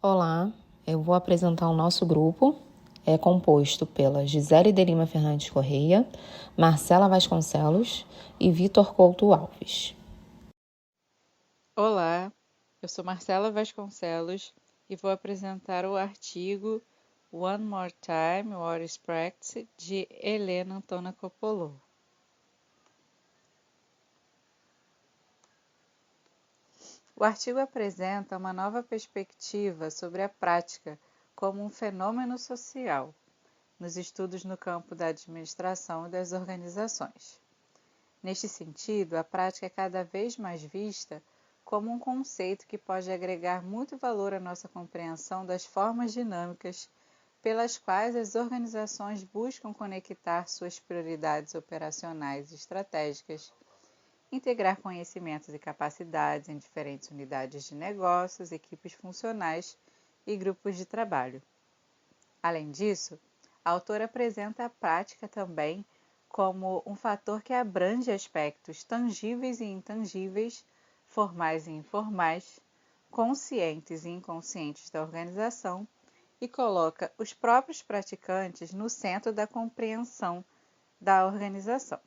Olá, eu vou apresentar o nosso grupo. É composto pela Gisele de Lima Fernandes Correia, Marcela Vasconcelos e Vitor Couto Alves. Olá, eu sou Marcela Vasconcelos e vou apresentar o artigo One More Time, What is Practice, de Helena Antona Coppola. O artigo apresenta uma nova perspectiva sobre a prática como um fenômeno social, nos estudos no campo da administração e das organizações. Neste sentido, a prática é cada vez mais vista como um conceito que pode agregar muito valor à nossa compreensão das formas dinâmicas pelas quais as organizações buscam conectar suas prioridades operacionais e estratégicas, integrar conhecimentos e capacidades em diferentes unidades de negócios, equipes funcionais e grupos de trabalho. Além disso, a autora apresenta a prática também como um fator que abrange aspectos tangíveis e intangíveis, formais e informais, conscientes e inconscientes da organização e coloca os próprios praticantes no centro da compreensão da organização.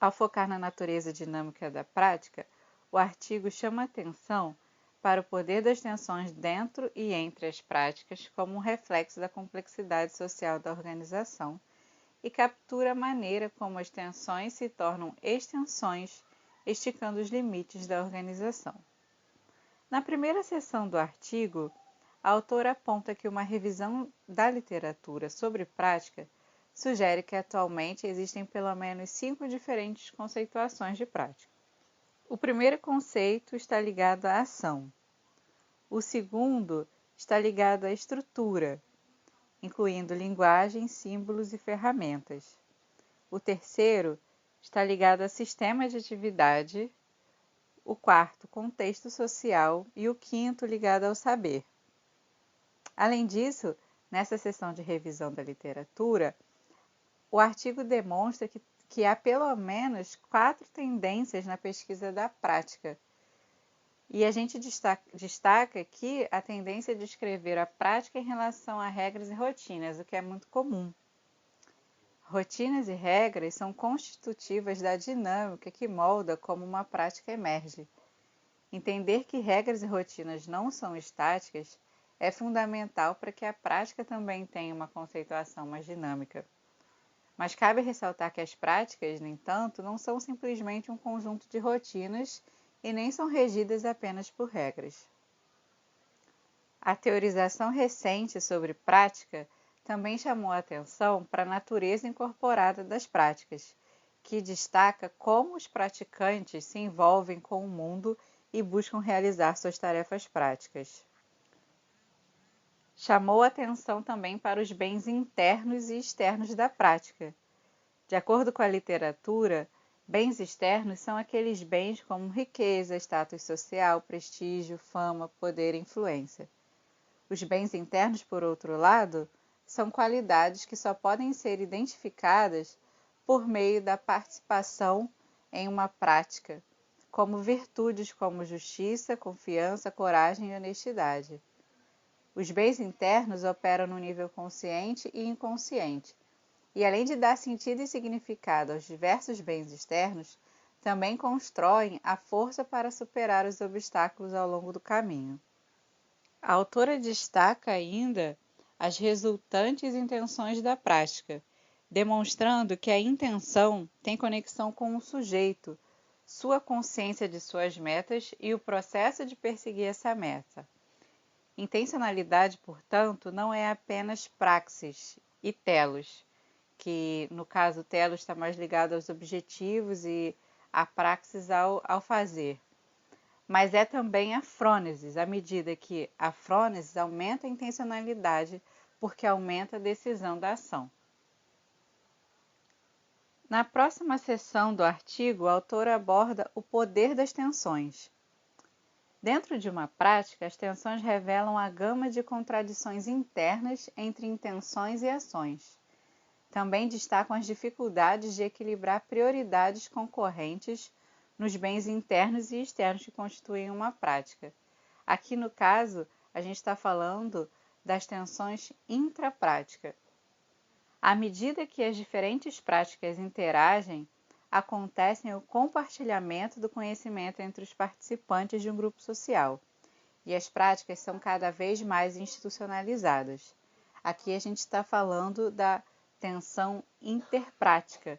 Ao focar na natureza dinâmica da prática, o artigo chama atenção para o poder das tensões dentro e entre as práticas como um reflexo da complexidade social da organização e captura a maneira como as tensões se tornam extensões, esticando os limites da organização. Na primeira seção do artigo, a autora aponta que uma revisão da literatura sobre prática sugere que atualmente existem pelo menos 5 diferentes conceituações de prática. O primeiro conceito está ligado à ação. O segundo está ligado à estrutura, incluindo linguagem, símbolos e ferramentas. O terceiro está ligado a sistema de atividade. O quarto, contexto social. E o quinto, ligado ao saber. Além disso, nessa seção de revisão da literatura, o artigo demonstra que há pelo menos 4 tendências na pesquisa da prática. E a gente destaca aqui a tendência de escrever a prática em relação a regras e rotinas, o que é muito comum. Rotinas e regras são constitutivas da dinâmica que molda como uma prática emerge. Entender que regras e rotinas não são estáticas é fundamental para que a prática também tenha uma conceituação mais dinâmica. Mas cabe ressaltar que as práticas, no entanto, não são simplesmente um conjunto de rotinas e nem são regidas apenas por regras. A teorização recente sobre prática também chamou a atenção para a natureza incorporada das práticas, que destaca como os praticantes se envolvem com o mundo e buscam realizar suas tarefas práticas. Chamou atenção também para os bens internos e externos da prática. De acordo com a literatura, bens externos são aqueles bens como riqueza, status social, prestígio, fama, poder e influência. Os bens internos, por outro lado, são qualidades que só podem ser identificadas por meio da participação em uma prática, como virtudes como justiça, confiança, coragem e honestidade. Os bens internos operam no nível consciente e inconsciente, e além de dar sentido e significado aos diversos bens externos, também constroem a força para superar os obstáculos ao longo do caminho. A autora destaca ainda as resultantes intenções da prática, demonstrando que a intenção tem conexão com o sujeito, sua consciência de suas metas e o processo de perseguir essa meta. Intencionalidade, portanto, não é apenas praxis e telos, que no caso o telos está mais ligado aos objetivos e a praxis ao fazer. Mas é também a frônesis, à medida que a frônesis aumenta a intencionalidade, porque aumenta a decisão da ação. Na próxima seção do artigo, a autora aborda o poder das tensões. Dentro de uma prática, as tensões revelam a gama de contradições internas entre intenções e ações. Também destacam as dificuldades de equilibrar prioridades concorrentes nos bens internos e externos que constituem uma prática. Aqui, no caso, a gente está falando das tensões intraprática. À medida que as diferentes práticas interagem, acontece o compartilhamento do conhecimento entre os participantes de um grupo social, e as práticas são cada vez mais institucionalizadas. Aqui a gente está falando da tensão interprática,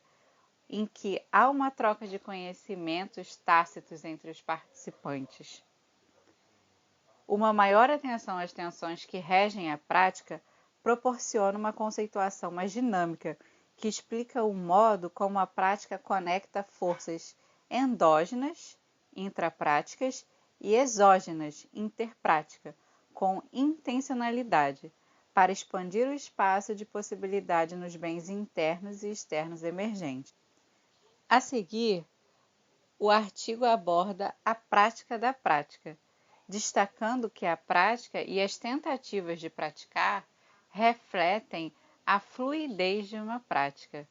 em que há uma troca de conhecimentos tácitos entre os participantes. Uma maior atenção às tensões que regem a prática proporciona uma conceituação mais dinâmica, que explica o modo como a prática conecta forças endógenas, intrapráticas, e exógenas, interprática, com intencionalidade, para expandir o espaço de possibilidade nos bens internos e externos emergentes. A seguir, o artigo aborda a prática da prática, destacando que a prática e as tentativas de praticar refletem a fluidez de uma prática.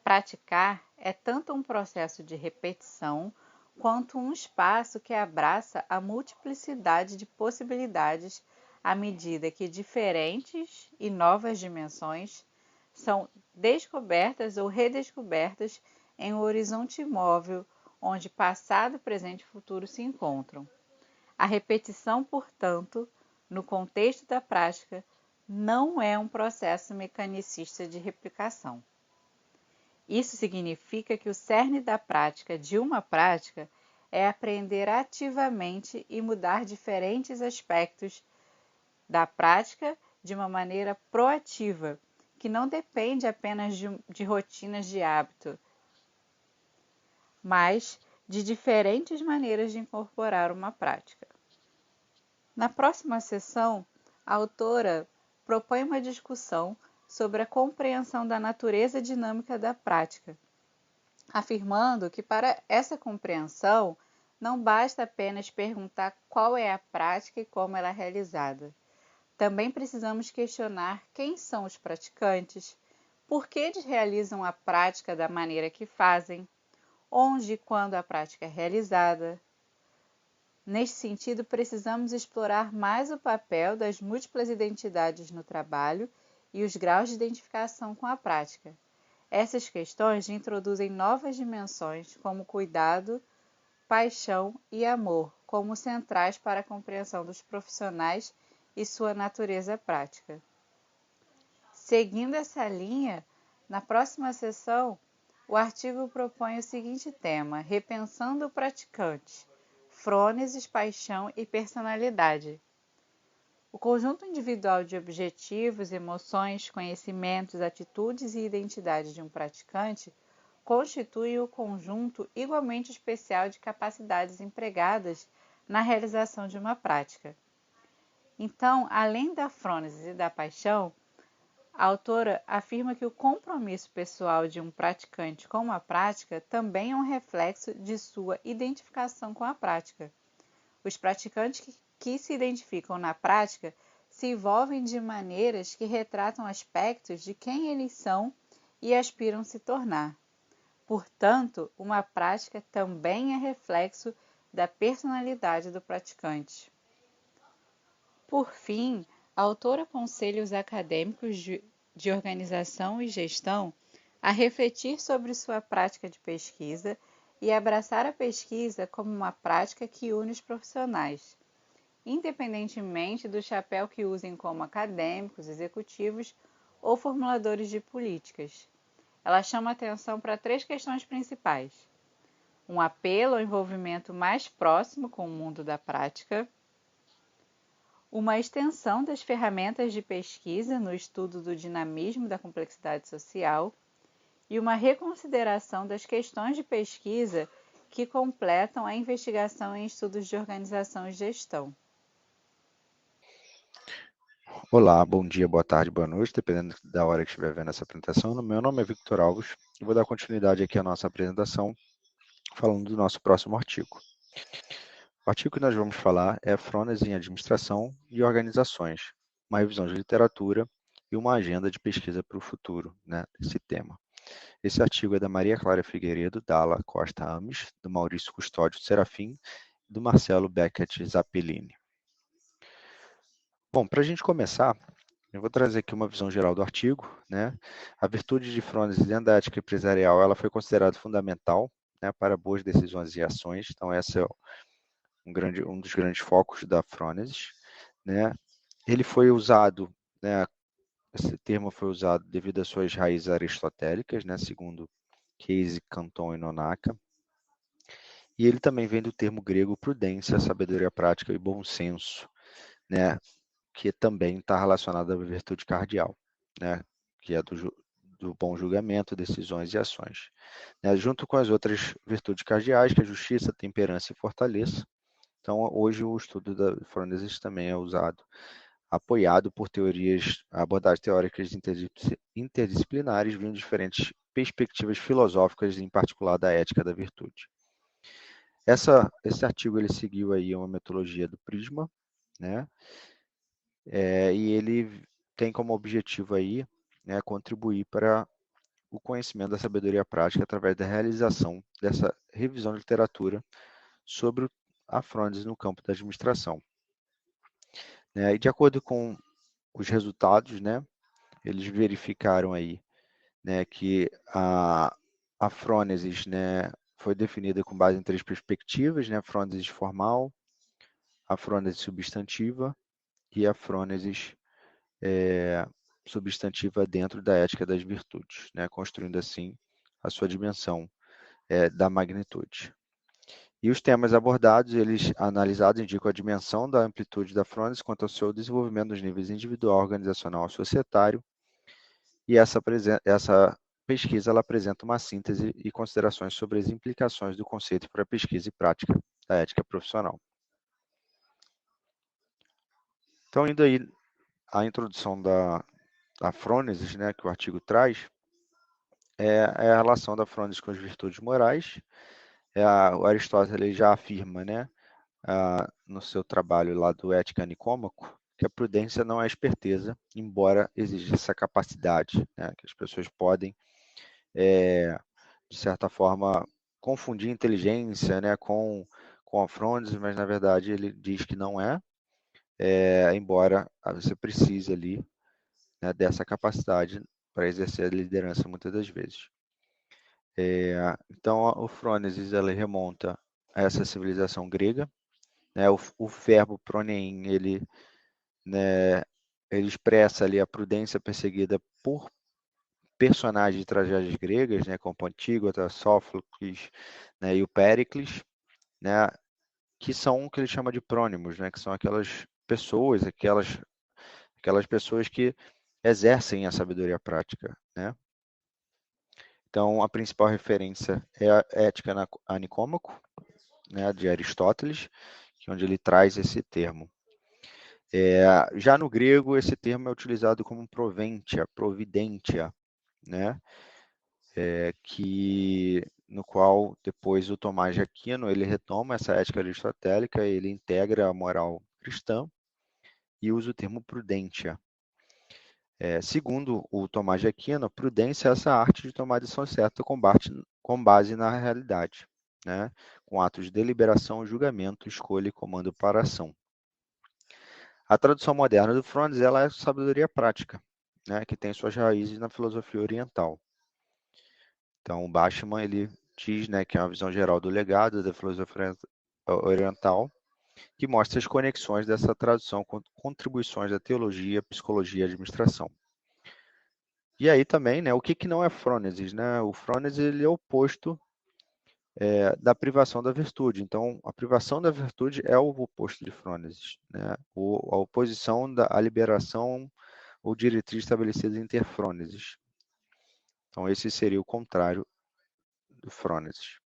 Praticar é tanto um processo de repetição quanto um espaço que abraça a multiplicidade de possibilidades à medida que diferentes e novas dimensões são descobertas ou redescobertas em um horizonte imóvel onde passado, presente e futuro se encontram. A repetição, portanto, no contexto da prática, não é um processo mecanicista de replicação. Isso significa que o cerne da prática de uma prática é aprender ativamente e mudar diferentes aspectos da prática de uma maneira proativa, que não depende apenas de rotinas de hábito, mas de diferentes maneiras de incorporar uma prática. Na próxima sessão, a autora propõe uma discussão sobre a compreensão da natureza dinâmica da prática, afirmando que para essa compreensão não basta apenas perguntar qual é a prática e como ela é realizada. Também precisamos questionar quem são os praticantes, por que eles realizam a prática da maneira que fazem, onde e quando a prática é realizada. Neste sentido, precisamos explorar mais o papel das múltiplas identidades no trabalho e os graus de identificação com a prática. Essas questões introduzem novas dimensões, como cuidado, paixão e amor, como centrais para a compreensão dos profissionais e sua natureza prática. Seguindo essa linha, na próxima sessão, o artigo propõe o seguinte tema: repensando o praticante, frônesis, paixão e personalidade. O conjunto individual de objetivos, emoções, conhecimentos, atitudes e identidade de um praticante constitui o conjunto igualmente especial de capacidades empregadas na realização de uma prática. Então, além da frônesis e da paixão, a autora afirma que o compromisso pessoal de um praticante com a prática também é um reflexo de sua identificação com a prática. Os praticantes que se identificam na prática se envolvem de maneiras que retratam aspectos de quem eles são e aspiram se tornar. Portanto, uma prática também é reflexo da personalidade do praticante. Por fim, a autora aconselha os acadêmicos de organização e gestão a refletir sobre sua prática de pesquisa e abraçar a pesquisa como uma prática que une os profissionais, independentemente do chapéu que usem como acadêmicos, executivos ou formuladores de políticas. Ela chama atenção para 3 questões principais: um apelo ao envolvimento mais próximo com o mundo da prática, uma extensão das ferramentas de pesquisa no estudo do dinamismo da complexidade social e uma reconsideração das questões de pesquisa que completam a investigação em estudos de organização e gestão. Olá, bom dia, boa tarde, boa noite, dependendo da hora que estiver vendo essa apresentação. Meu nome é Victor Alves e vou dar continuidade aqui à nossa apresentação falando do nosso próximo artigo. O artigo que nós vamos falar é Frônesis em Administração e Organizações, uma revisão de literatura e uma agenda de pesquisa para o futuro, esse tema. Esse artigo é da Maria Clara Figueiredo, Dalla Costa Ames, do Maurício Custódio Serafim e do Marcelo Beckett Zappellini. Bom, para a gente começar, eu vou trazer aqui uma visão geral do artigo, né? A virtude de Frônides dentro da ética empresarial, ela foi considerada fundamental, né, para boas decisões e ações. Então, esse é um dos grandes focos da Frônides, né? Ele foi usado, né, esse termo foi usado devido às suas raízes aristotélicas, né, segundo Case, Canton e Nonaka. E ele também vem do termo grego prudência, sabedoria prática e bom senso, né, que também está relacionado à virtude cardial, né, que é do bom julgamento, decisões e ações. Né, junto com as outras virtudes cardeais, que é justiça, temperança e fortaleza. Então, hoje o estudo da Frônides também é usado, apoiado por abordagens teóricas interdisciplinares, vindo de diferentes perspectivas filosóficas, em particular da ética da virtude. Esse artigo ele seguiu aí uma metodologia do Prisma, né? E ele tem como objetivo aí, né, contribuir para o conhecimento da sabedoria prática através da realização dessa revisão de literatura sobre a Frônides no campo da administração. E de acordo com os resultados, né, eles verificaram aí, né, que a Frônides, né, foi definida com base em 3 perspectivas, né, a Frônides formal, a Frônides substantiva e a Frônides substantiva dentro da ética das virtudes, né, construindo assim a sua dimensão da magnitude. E os temas abordados, eles analisados, indicam a dimensão da amplitude da Frônides quanto ao seu desenvolvimento nos níveis individual, organizacional e societário. E essa pesquisa ela apresenta uma síntese e considerações sobre as implicações do conceito para a pesquisa e prática da ética profissional. Então, indo aí à introdução da Frônides, né, que o artigo traz, é a relação da Frônides com as virtudes morais. O Aristóteles ele já afirma, né, no seu trabalho lá do Ética Nicômaco, que a prudência não é esperteza, embora exija essa capacidade, né, que as pessoas podem, de certa forma, confundir inteligência, né, com a Frônides, mas na verdade ele diz que não é, embora você precise ali, né, dessa capacidade para exercer a liderança muitas das vezes. Então, o Frônides ele remonta a essa civilização grega, né, o verbo pronein, ele expressa ali a prudência perseguida por personagens de tragédias gregas, né, como Antígona, Sófocles, né, e o Péricles, né, que são o que ele chama de prônimos, né, que são aquelas pessoas que exercem a sabedoria prática, né? Então, a principal referência é a Ética a Nicômaco, né, de Aristóteles, onde ele traz esse termo. Já no grego, esse termo é utilizado como providentia, né, no qual depois o Tomás de Aquino ele retoma essa ética aristotélica, ele integra a moral cristã e usa o termo prudentia. Segundo o Tomás de Aquino, prudência é essa arte de tomar decisão certa com base na realidade, né, com atos de deliberação, julgamento, escolha e comando para a ação. A tradução moderna do Frônides ela é sabedoria prática, né, que tem suas raízes na filosofia oriental. Então, o Bachmann ele diz, né, que é uma visão geral do legado da filosofia oriental, que mostra as conexões dessa tradução com contribuições da teologia, psicologia e administração. E aí também, né, o que não é Frônides, né? O Frônides ele é o oposto da privação da virtude. Então, a privação da virtude é o oposto de Frônides, né? A oposição à liberação ou diretriz estabelecida em ter Frônides. Então, esse seria o contrário do Frônides.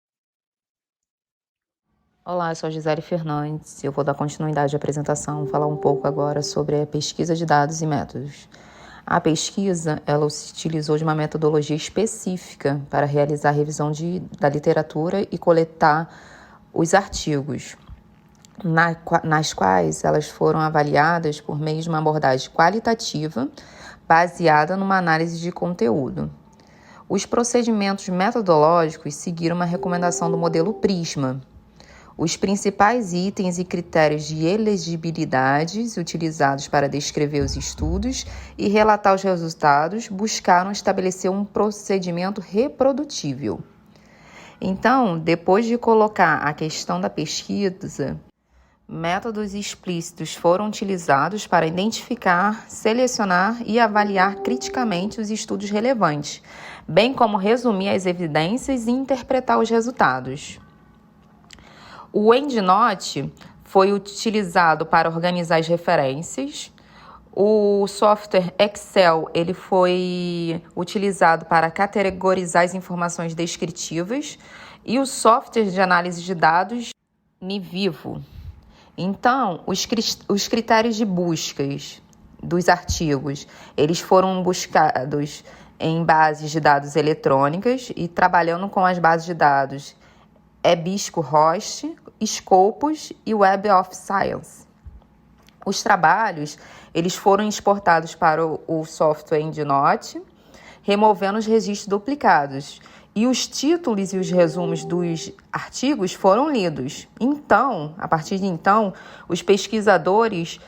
Olá, eu sou a Gisele Fernandes. Eu vou dar continuidade à apresentação, falar um pouco agora sobre a pesquisa de dados e métodos. A pesquisa, ela utilizou de uma metodologia específica para realizar a revisão da literatura e coletar os artigos, nas quais elas foram avaliadas por meio de uma abordagem qualitativa baseada numa análise de conteúdo. Os procedimentos metodológicos seguiram uma recomendação do modelo Prisma. Os principais itens e critérios de elegibilidade utilizados para descrever os estudos e relatar os resultados buscaram estabelecer um procedimento reprodutível. Então, depois de colocar a questão da pesquisa, métodos explícitos foram utilizados para identificar, selecionar e avaliar criticamente os estudos relevantes, bem como resumir as evidências e interpretar os resultados. O EndNote foi utilizado para organizar as referências. O software Excel ele foi utilizado para categorizar as informações descritivas e o software de análise de dados NiVivo. Então, os critérios de buscas dos artigos, eles foram buscados em bases de dados eletrônicas e trabalhando com as bases de dados EBSCOhost, Scopus e Web of Science. Os trabalhos eles foram exportados para o software EndNote, removendo os registros duplicados. E os títulos e os resumos dos artigos foram lidos. Então, a partir de então, os pesquisadores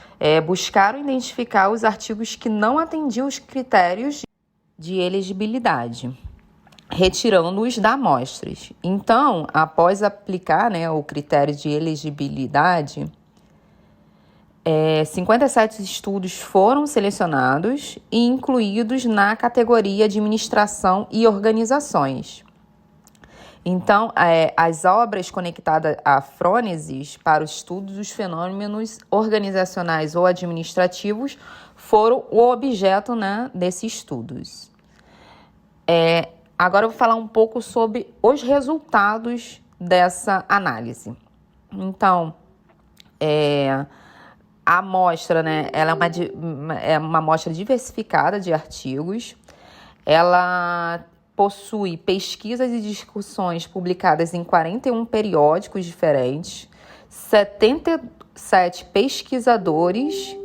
buscaram identificar os artigos que não atendiam os critérios de elegibilidade, retirando-os da amostras. Então, após aplicar o critério de elegibilidade, 57 estudos foram selecionados e incluídos na categoria Administração e Organizações. Então, as obras conectadas à frônesis para o estudo dos fenômenos organizacionais ou administrativos foram o objeto desses estudos. Agora eu vou falar um pouco sobre os resultados dessa análise. Então, a amostra, ela é uma amostra diversificada de artigos. Ela possui pesquisas e discussões publicadas em 41 periódicos diferentes, 77 pesquisadores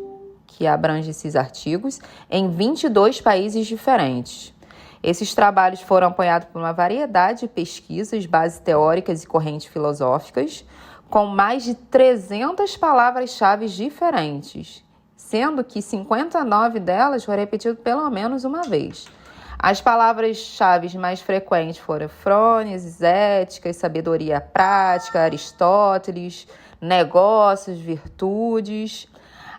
que abrangem esses artigos em 22 países diferentes. Esses trabalhos foram apoiados por uma variedade de pesquisas, bases teóricas e correntes filosóficas, com mais de 300 palavras-chave diferentes, sendo que 59 delas foram repetidas pelo menos uma vez. As palavras-chave mais frequentes foram frônesis, ética, sabedoria prática, Aristóteles, negócios, virtudes.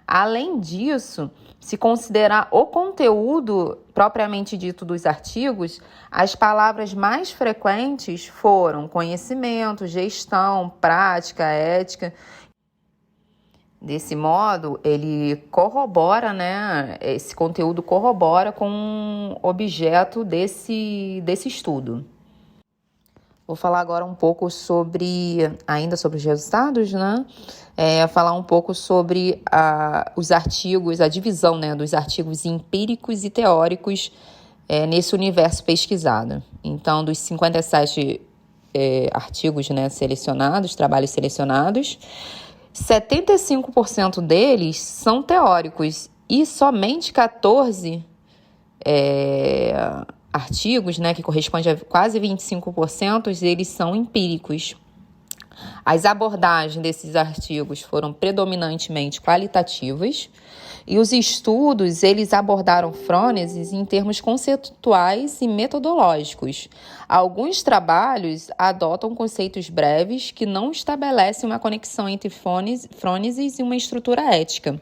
Além disso, se considerar o conteúdo propriamente dito dos artigos, as palavras mais frequentes foram conhecimento, gestão, prática, ética. Desse modo, ele corrobora, esse conteúdo corrobora com o objeto desse estudo. Vou falar agora um pouco ainda sobre os resultados, falar um pouco sobre os artigos, a divisão dos artigos empíricos e teóricos nesse universo pesquisado. Então, dos 57 artigos selecionados, trabalhos selecionados, 75% deles são teóricos e somente 14 artigos, que corresponde a quase 25%, eles são empíricos. As abordagens desses artigos foram predominantemente qualitativas e os estudos, eles abordaram frônesis em termos conceituais e metodológicos. Alguns trabalhos adotam conceitos breves que não estabelecem uma conexão entre frônesis e uma estrutura ética.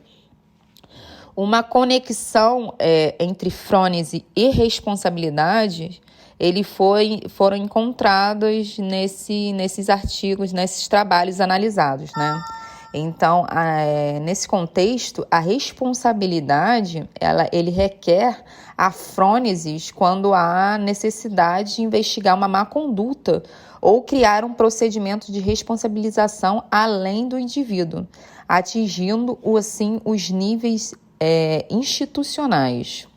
Uma conexão entre frônese e responsabilidade, foram encontrados nesses artigos, nesses trabalhos analisados, Então, nesse contexto, a responsabilidade, ele requer a frônesis quando há necessidade de investigar uma má conduta ou criar um procedimento de responsabilização além do indivíduo, atingindo, assim, os níveis institucionais.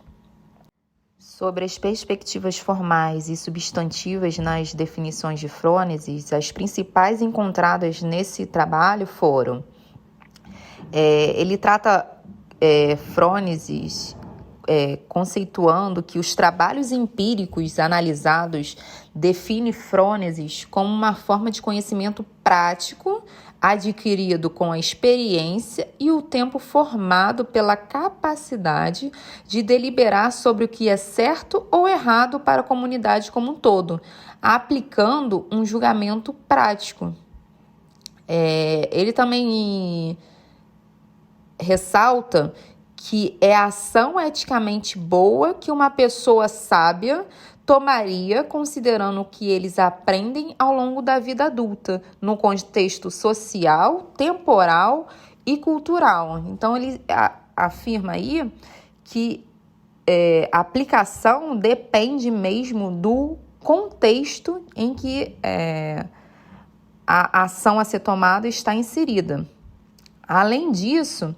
Sobre as perspectivas formais e substantivas nas definições de frônesis, as principais encontradas nesse trabalho foram: ele trata frônesis conceituando que os trabalhos empíricos analisados definem frônesis como uma forma de conhecimento prático adquirido com a experiência e o tempo formado pela capacidade de deliberar sobre o que é certo ou errado para a comunidade como um todo, aplicando um julgamento prático. Ele também ressalta que é a ação eticamente boa que uma pessoa sábia tomaria considerando o que eles aprendem ao longo da vida adulta, no contexto social, temporal e cultural. Então, ele afirma aí que a aplicação depende mesmo do contexto em que a ação a ser tomada está inserida. Além disso,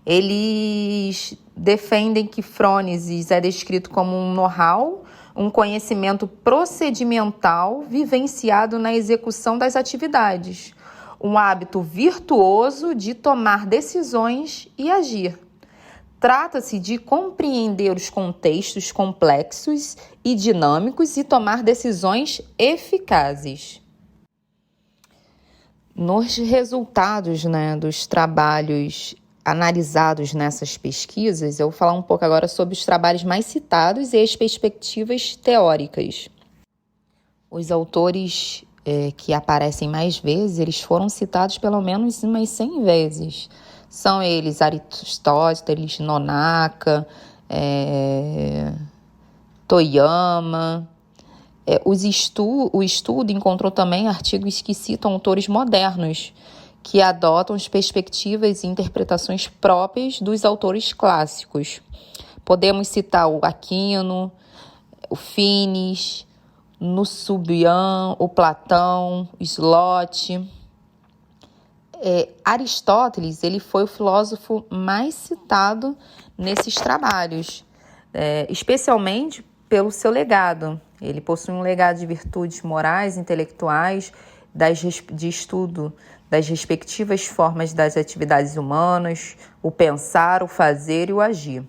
eles defendem que frônesis é descrito como um know-how, um conhecimento procedimental vivenciado na execução das atividades, um hábito virtuoso de tomar decisões e agir. Trata-se de compreender os contextos complexos e dinâmicos e tomar decisões eficazes. Nos resultados, dos trabalhos analisados nessas pesquisas, eu vou falar um pouco agora sobre os trabalhos mais citados e as perspectivas teóricas. Os autores que aparecem mais vezes, eles foram citados pelo menos umas 100 vezes. São eles Aristóteles, Nonaka, Toyama. O estudo encontrou também artigos que citam autores modernos, que adotam as perspectivas e interpretações próprias dos autores clássicos. Podemos citar o Aquino, o Finis, Nussubian, o Platão, o Slot. Aristóteles, ele foi o filósofo mais citado nesses trabalhos, especialmente pelo seu legado. Ele possui um legado de virtudes morais, intelectuais, de estudo das respectivas formas das atividades humanas, o pensar, o fazer e o agir.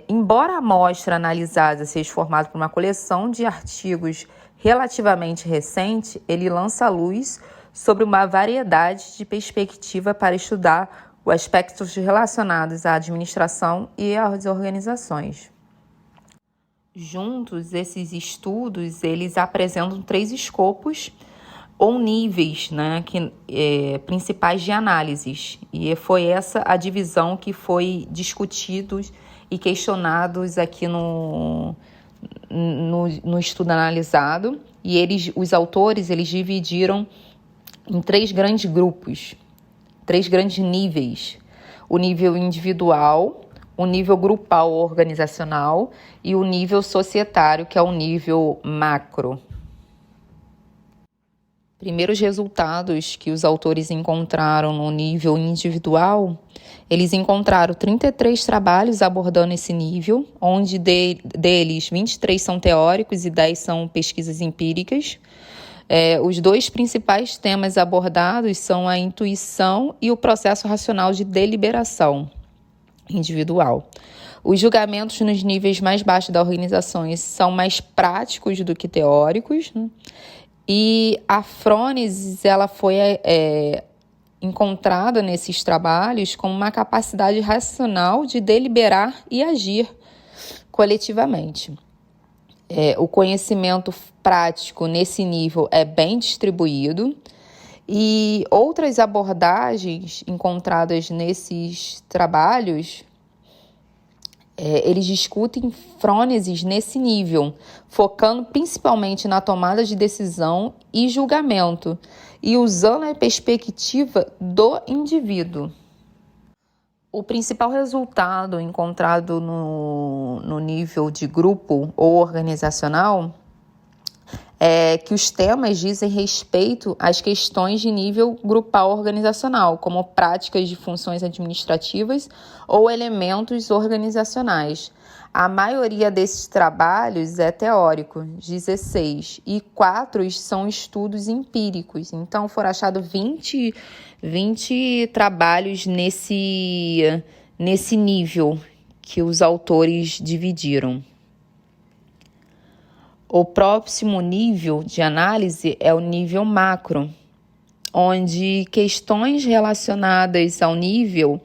Embora a amostra analisada seja formada por uma coleção de artigos relativamente recente, ele lança a luz sobre uma variedade de perspectivas para estudar os aspectos relacionados à administração e às organizações. Juntos, esses estudos, eles apresentam 3 escopos ou níveis, principais de análises. E foi essa a divisão que foi discutidos e questionados aqui no estudo analisado. E os autores, eles dividiram em 3 grandes grupos, 3 grandes níveis. O nível individual, o nível grupal ou organizacional e o nível societário, que é o nível macro. Primeiros resultados que os autores encontraram no nível individual, eles encontraram 33 trabalhos abordando esse nível, onde deles 23 são teóricos e 10 são pesquisas empíricas. Os 2 principais temas abordados são a intuição e o processo racional de deliberação individual. Os julgamentos nos níveis mais baixos da organização são mais práticos do que teóricos, E a frônesis, ela foi encontrada nesses trabalhos como uma capacidade racional de deliberar e agir coletivamente. O conhecimento prático nesse nível é bem distribuído e outras abordagens encontradas nesses trabalhos, eles discutem frônesis nesse nível, focando principalmente na tomada de decisão e julgamento, e usando a perspectiva do indivíduo. O principal resultado encontrado no nível de grupo ou organizacional é que os temas dizem respeito às questões de nível grupal organizacional, como práticas de funções administrativas ou elementos organizacionais. A maioria desses trabalhos é teórico, 16, e 4 são estudos empíricos. Então, foram achados 20 trabalhos nesse nível, que os autores dividiram. O próximo nível de análise é o nível macro, onde questões relacionadas ao nível,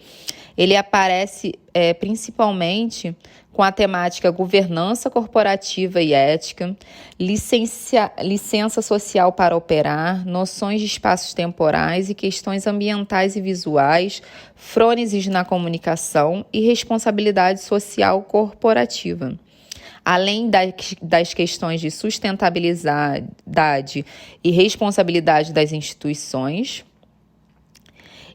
ele aparece principalmente com a temática governança corporativa e ética, licença social para operar, noções de espaços temporais e questões ambientais e visuais, frôneses na comunicação e responsabilidade social corporativa. Além das questões de sustentabilidade e responsabilidade das instituições.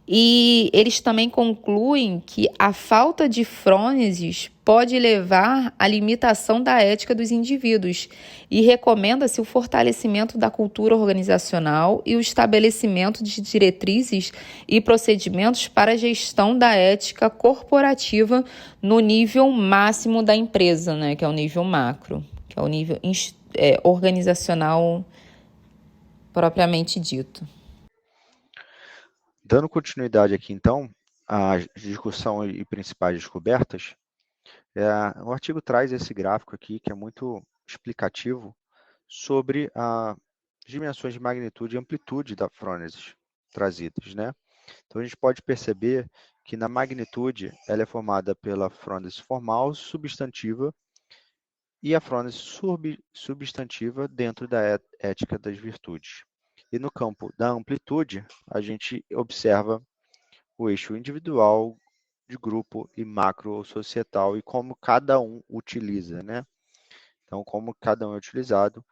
E eles também concluem que a falta de frôneses pode levar à limitação da ética dos indivíduos e recomenda-se o fortalecimento da cultura organizacional e o estabelecimento de diretrizes e procedimentos para a gestão da ética corporativa no nível máximo da empresa, né, que é o nível macro, que é o nível organizacional propriamente dito. Dando continuidade aqui, então, à discussão e principais descobertas, o artigo traz esse gráfico aqui, que é muito explicativo, sobre as dimensões de magnitude e amplitude da frônesis trazidas, né? Então, a gente pode perceber que na magnitude, ela é formada pela frônesis formal, substantiva, e a frônesis substantiva dentro da ética das virtudes. E no campo da amplitude, a gente observa o eixo individual, de grupo e macro ou societal e como cada um utiliza, né? Então, como cada um é utilizado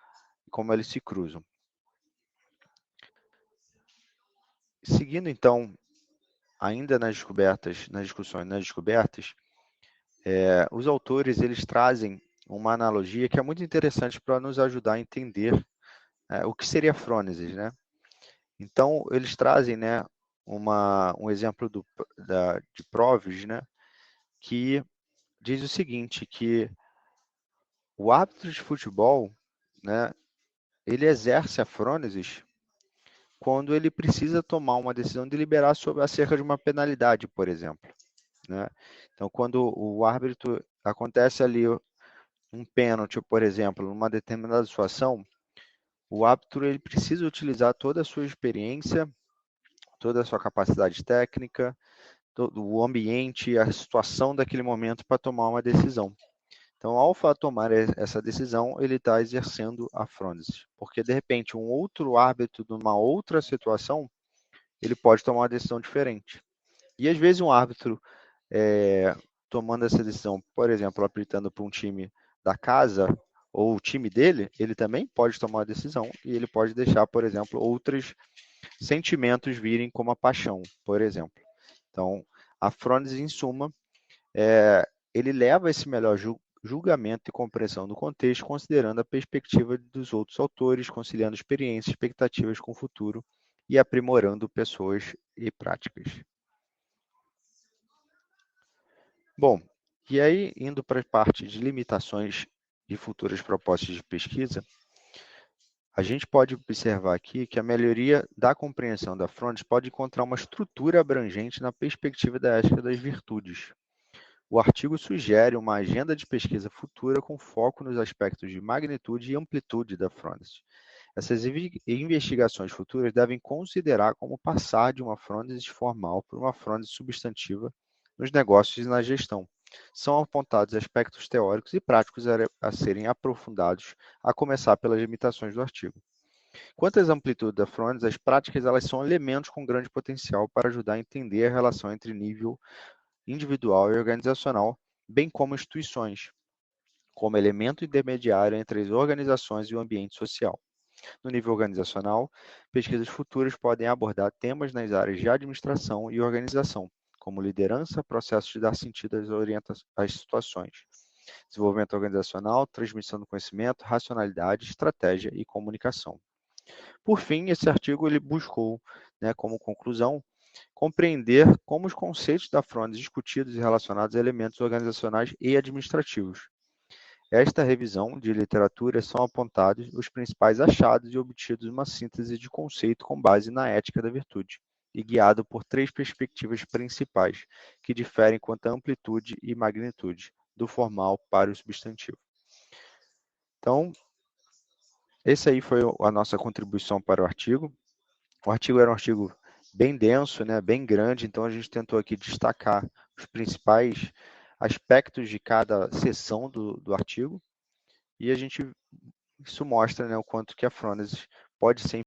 e como eles se cruzam. Seguindo, então, ainda nas discussões nas descobertas, os autores eles trazem uma analogia que é muito interessante para nos ajudar a entender o que seria frônesis, né? Então, eles trazem, né, um exemplo de Proves, né, que diz o seguinte, que o árbitro de futebol, né, ele exerce a frônesis quando ele precisa tomar uma decisão deliberar acerca de uma penalidade, por exemplo, né? Então, quando o árbitro acontece ali um pênalti, por exemplo, numa determinada situação, o árbitro ele precisa utilizar toda a sua experiência, toda a sua capacidade técnica, todo o ambiente, a situação daquele momento para tomar uma decisão. Então, ao tomar essa decisão, ele está exercendo a frônesis, porque de repente um outro árbitro numa outra situação, ele pode tomar uma decisão diferente. E às vezes um árbitro tomando essa decisão, por exemplo, apitando para um time da casa ou o time dele, ele também pode tomar uma decisão e ele pode deixar, por exemplo, outros sentimentos virem como a paixão, por exemplo. Então, a frônesis, em suma, ele leva esse melhor julgamento e compreensão do contexto, considerando a perspectiva dos outros autores, conciliando experiências, expectativas com o futuro e aprimorando pessoas e práticas. Bom, e aí, indo para a parte de limitações e futuras propostas de pesquisa, a gente pode observar aqui que a melhoria da compreensão da frônesis pode encontrar uma estrutura abrangente na perspectiva da ética das virtudes. O artigo sugere uma agenda de pesquisa futura com foco nos aspectos de magnitude e amplitude da frônesis. Essas investigações futuras devem considerar como passar de uma frônesis formal para uma frônesis substantiva nos negócios e na gestão. São apontados aspectos teóricos e práticos a serem aprofundados, a começar pelas limitações do artigo. Quanto às amplitudes da frônesis, as práticas elas são elementos com grande potencial para ajudar a entender a relação entre nível individual e organizacional, bem como instituições, como elemento intermediário entre as organizações e o ambiente social. No nível organizacional, pesquisas futuras podem abordar temas nas áreas de administração e organização, como liderança, processos de dar sentido às situações, desenvolvimento organizacional, transmissão do conhecimento, racionalidade, estratégia e comunicação. Por fim, esse artigo ele buscou, como conclusão, compreender como os conceitos da frônesis discutidos e relacionados a elementos organizacionais e administrativos. Esta revisão de literatura são apontados os principais achados e obtidos uma síntese de conceito com base na ética da virtude, e guiado por 3 perspectivas principais, que diferem quanto à amplitude e magnitude, do formal para o substantivo. Então, esse aí foi a nossa contribuição para o artigo. O artigo era um artigo bem denso, né, bem grande, então a gente tentou aqui destacar os principais aspectos de cada seção do artigo, e isso mostra, né, o quanto que a frônese pode ser